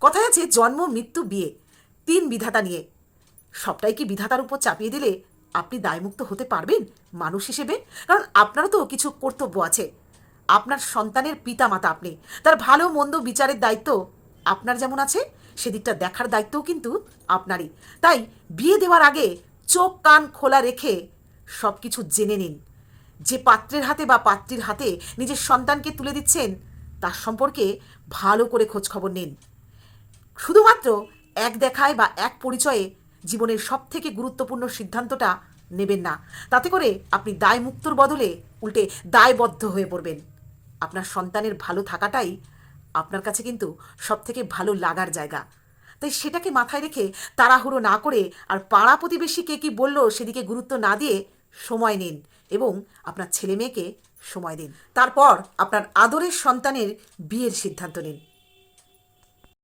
কথায় আছে জন্ম, মৃত্যু, বিয়ে, তিন বিধাতা নিয়ে। সবটাই কি বিধাতার উপর চাপিয়ে দিলে আপনি দায়মুক্ত হতে পারবেন মানুষ হিসেবে? কারণ আপনারও তো কিছু কর্তব্য আছে। আপনার সন্তানের পিতা মাতা আপনি, তার ভালো মন্দ বিচারের দায়িত্ব আপনার যেমন আছে, সেদিকটা দেখার দায়িত্বও কিন্তু আপনারই। তাই বিয়ে দেওয়ার আগে চোখ কান খোলা রেখে সব কিছু জেনে নিন। যে পাত্রের হাতে বা পাত্রীর হাতে নিজের সন্তানকে তুলে দিচ্ছেন তার সম্পর্কে ভালো করে খোঁজখবর নিন। শুধুমাত্র এক দেখায় বা এক পরিচয়ে জীবনের সবথেকে গুরুত্বপূর্ণ সিদ্ধান্তটা নেবেন না। তাতে করে আপনি দায়মুক্তর বদলে উল্টে দায়বদ্ধ হয়ে পড়বেন। আপনার সন্তানের ভালো থাকাটাই আপনার কাছে কিন্তু সবথেকে ভালো লাগার জায়গা। তাই সেটাকে মাথায় রেখে তাড়াহুড়ো না করে আর পাড়া প্রতিবেশী কে কী বলল সেদিকে গুরুত্ব না দিয়ে সময় নিন এবং আপনার ছেলে মেয়েকে সময় দিন। তারপর আপনার আদরের সন্তানের বিয়ের সিদ্ধান্ত নিন।